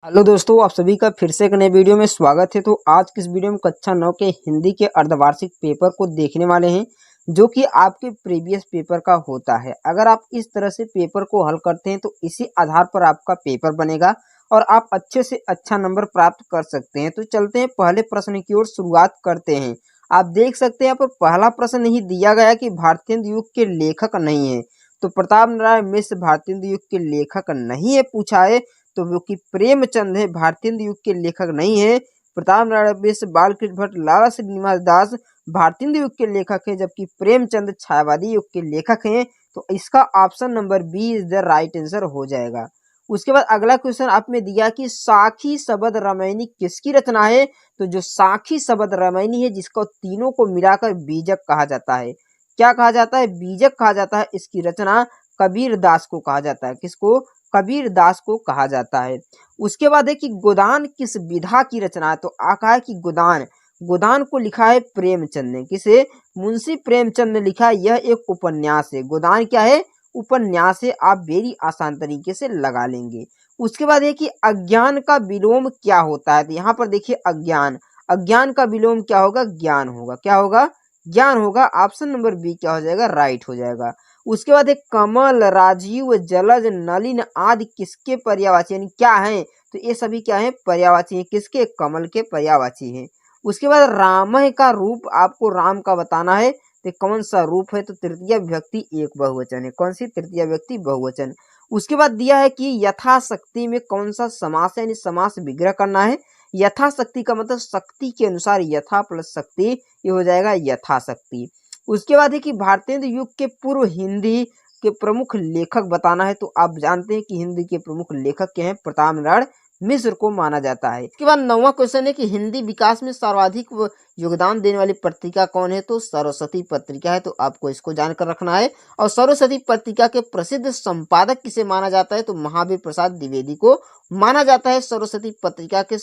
Hello दोस्तों, आप सभी का फिर से एक नए वीडियो में स्वागत है। तो आज की इस वीडियो में कक्षा 9 के हिंदी के अर्धवार्षिक पेपर को देखने वाले हैं, जो कि आपके प्रीवियस पेपर का होता है। अगर आप इस तरह से पेपर को हल करते हैं तो इसी आधार पर आपका पेपर बनेगा और आप अच्छे से अच्छा नंबर प्राप्त कर सकते हैं। तो चलते हैं पहले प्रश्न की ओर शुरुआत करते हैं। आप देख सकते हैं यहाँ पर पहला प्रश्न ही दिया गया कि भारतेंदु युग के लेखक नहीं है। तो प्रताप नारायण मिश्र भारतेंदु युग के लेखक नहीं है पूछा है, तो वो कि प्रेमचंद है, भारतेंदु युग के लेखक नहीं है। प्रताप नारायण मिश्र, बालकृष्ण भट्ट, लाला श्रीनिवास दास भारतेंदु युग के लेखक हैं, जबकि प्रेमचंद छायावादी युग के लेखक हैं। तो इसका option number B is the right answer हो जाएगा। उसके बाद अगला क्वेश्चन आप में दिया कि साखी शबद रामायणी किसकी रचना है। तो जो साखी शबद रामायणी है, जिसको तीनों को मिलाकर बीजक कहा जाता है। क्या कहा जाता है? बीजक कहा जाता है। इसकी रचना कबीर दास को कहा जाता है। किसको? कबीर दास को कहा जाता है। उसके बाद है कि गोदान किस विधा की रचना है। तो कहा है कि गोदान गोदान को लिखा है प्रेमचंद ने। किसे? मुंशी प्रेमचंद ने लिखा है। यह एक उपन्यास है। गोदान क्या है? उपन्यास है। आप वेरी आसान तरीके से लगा लेंगे। उसके बाद है कि अज्ञान का विलोम क्या होता है। तो यहाँ पर देखिए, अज्ञान अज्ञान का विलोम क्या होगा? ज्ञान होगा। क्या होगा? ज्ञान होगा। ऑप्शन नंबर बी क्या हो जाएगा? राइट हो जाएगा। उसके बाद एक कमल, राजीव, जलज, नलिन आदि किसके पर्यायवाची यानी क्या है? तो ये सभी क्या है? पर्यायवाची हैं। किसके? कमल के पर्यायवाची हैं। उसके बाद रामह का रूप आपको राम का बताना है। तो कौन सा रूप है? तो तृतीय विभक्ति एक बहुवचन है। कौन सी? तृतीय व्यक्ति बहुवचन। उसके बाद दिया है कि यथाशक्ति में कौन सा समास है, यानी समास विग्रह करना है। यथाशक्ति का मतलब शक्ति के अनुसार, यथा प्लस शक्ति, ये हो जाएगा यथाशक्ति। उसके बाद है कि भारतेंदु युग के पूर्व हिंदी के प्रमुख लेखक बताना है। तो आप जानते हैं कि हिंदी के प्रमुख लेखक क्या हैं? प्रताप नारायण मिश्र को माना जाता है। इसके बाद 9वां क्वेश्चन है कि हिंदी विकास में सर्वाधिक योगदान देने वाली पत्रिका कौन है। तो सरस्वती पत्रिका है। तो आपको इसको जानकर रखना है। और सरस्वती पत्रिका के प्रसिद्ध संपादक किसे माना जाता है? तो महावीर प्रसाद द्विवेदी को माना जाता है। सरस्वती पत्रिका के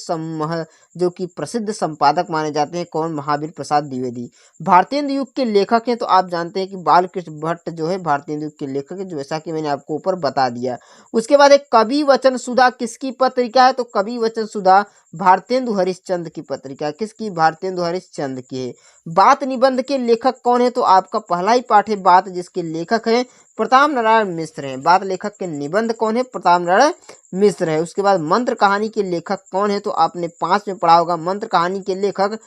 जो कि प्रसिद्ध संपादक माने जाते हैं। कौन? महावीर प्रसाद द्विवेदी। भारतेंदु युग के लेखक हैं। तो आप जानते हैं कि बालकृष्ण भट्ट जो है भारतेंदु युग के लेखक है, जैसा कि मैंने आपको ऊपर बता दिया। उसके बाद एक कवि वचन सुधा किसकी पत्रिका है। तो कवि वचन सुधा भारतेंदु हरिश्चंद्र की पत्रिका। किसकी? भारतेंदु हरिश्चंद्र की है। बात निबंध के लेखक कौन है? तो आपका पहला ही पाठ है बात, जिसके लेखक हैं प्रताप नारायण मिश्र हैं। बात लेखक के निबंध कौन है? प्रताप नारायण मिश्र है। उसके बाद मंत्र कहानी के लेखक कौन है? तो आपने 5 में पढ़ा होगा, मंत्र कहानी के लेखक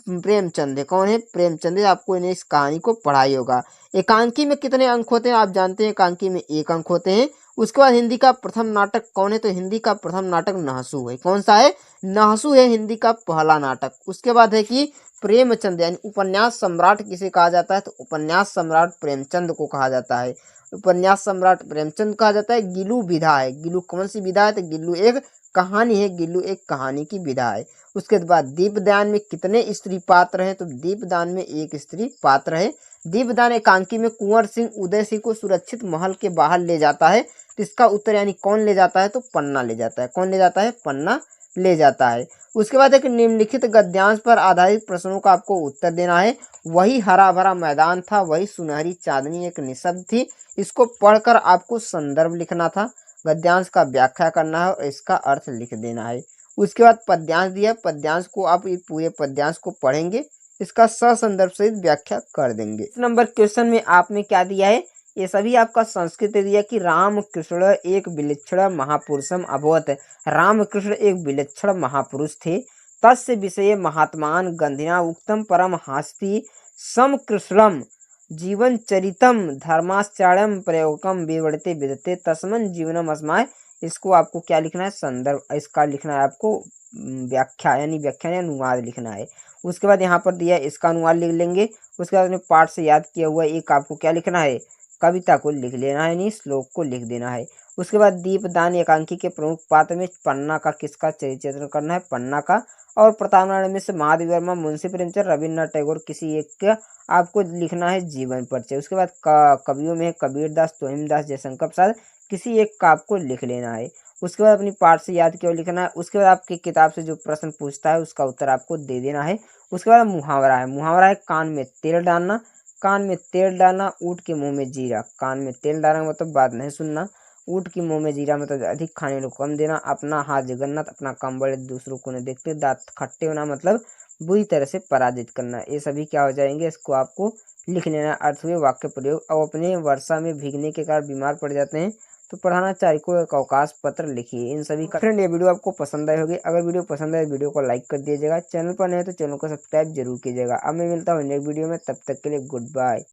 प्रेमचंद है। कौन है? प्रेमचंद है। आपको इन्हें इस कहानी को पढ़ाई होगा। एकांकी में कितने अंक होते हैं? आप जानते हैं एकांकी में 1 अंक होते हैं। उसके बाद हिंदी का प्रथम नाटक कौन है? तो हिंदी का प्रथम नाटक नहसू है। कौन सा है? नहसू है हिंदी का पहला नाटक। उसके बाद है कि प्रेमचंद यानी उपन्यास सम्राट किसे कहा जाता है? तो उपन्यास सम्राट प्रेमचंद को कहा जाता है। उपन्यास सम्राट प्रेमचंद कहा जाता है। गिलू विधा है। गिलू कौन सी विधा है? तो गिल्लू एक कहानी है। गिल्लू एक कहानी की विधा है। उसके बाद दीपदान में कितने स्त्री पात्र हैं? तो दीपदान में 1 स्त्री पात्र है। दीपदान एकांकी में कुंवर सिंह उदय सिंह को सुरक्षित महल के बाहर ले जाता है। तो इसका उत्तर यानी कौन ले जाता है? तो पन्ना ले जाता है। कौन ले जाता है? पन्ना ले जाता है। उसके बाद एक निम्नलिखित गद्यांश पर आधारित प्रश्नों का आपको उत्तर देना है। वही हरा भरा मैदान था, वही सुनहरी चांदनी एक निशब्द थी। इसको पढ़कर आपको संदर्भ लिखना था, गद्यांश का व्याख्या करना है और इसका अर्थ लिख देना है। उसके बाद पद्यांश दिया। पद्यांश को आप पूरे पद्यांश को पढ़ेंगे, इसका ससंदर्भ सहित व्याख्या कर देंगे। इस नंबर क्वेश्चन में आपने क्या दिया है? ये सभी आपका संस्कृत दिया कि राम कृष्ण एक विलक्षण महापुरुषम अभवत। रामकृष्ण एक विलक्षण महापुरुष थे। तस्य विषय महात्मान गंधिना उक्तम परम हास्ति सम कृष्णम जीवन चरितम धर्माश्चार्यम प्रयोगम विवृते विदते तस्मन जीवनम अस्माय। इसको आपको क्या लिखना है? संदर्भ। इसका लिखना है आपको व्याख्या, यानी व्याख्या या अनुवाद लिखना है। उसके बाद यहाँ पर दिया है, इसका अनुवाद लिख लेंगे। उसके बाद में पाठ से याद किया हुआ एक आपको क्या लिखना है? कविता को लिख लेना है, यानी श्लोक को लिख देना है। उसके बाद दीपदान एकांकी के प्रमुख पात्र में पन्ना का किसका चरित्र करना है? पन्ना का। और प्रताप नारायण मिश्र, महादेव वर्मा, मुंशी प्रेमचंद, रविन्द्रनाथ टैगोर, किसी एक का आपको लिखना है जीवन परिचय। उसके बाद कवियों में कबीर दास, तोहिम दास, जयशंकर प्रसाद, किसी एक का आपको लिख लेना है। उसके बाद अपनी पाठ से याद क्यों लिखना है। उसके बाद आपकी किताब से जो प्रश्न पूछता है उसका उत्तर आपको दे देना है। उसके बाद मुहावरा है। मुहावरा है कान में तेल डालना। कान में तेल डालना, ऊँट के मुंह में जीरा। कान में तेल डालना मतलब बात नहीं सुनना, ऊँट की मुँह में जीरा मतलब अधिक खाने वालों को कम देना, अपना हाथ जगन्नाथ, अपना काम बड़े, दूसरों को न देखते, दांत खट्टे होना मतलब बुरी तरह से पराजित करना। ये सभी क्या हो जाएंगे, इसको आपको लिख लेना। अर्थ हुए वाक्य प्रयोग। अब अपने वर्षा में भीगने के कारण बीमार पड़ जाते हैं तो प्रधानाचार्य को एक अवकाश पत्र लिखिए। इन सभी का फ्रेंड ये वीडियो आपको पसंद आई होगी। अगर वीडियो पसंद आए वीडियो को लाइक कर दीजिएगा। चैनल पर नए तो चैनल को सब्सक्राइब जरूर कीजिएगा। अब मैं मिलता हूँ नेक्स्ट वीडियो में, तब तक के लिए गुड बाय।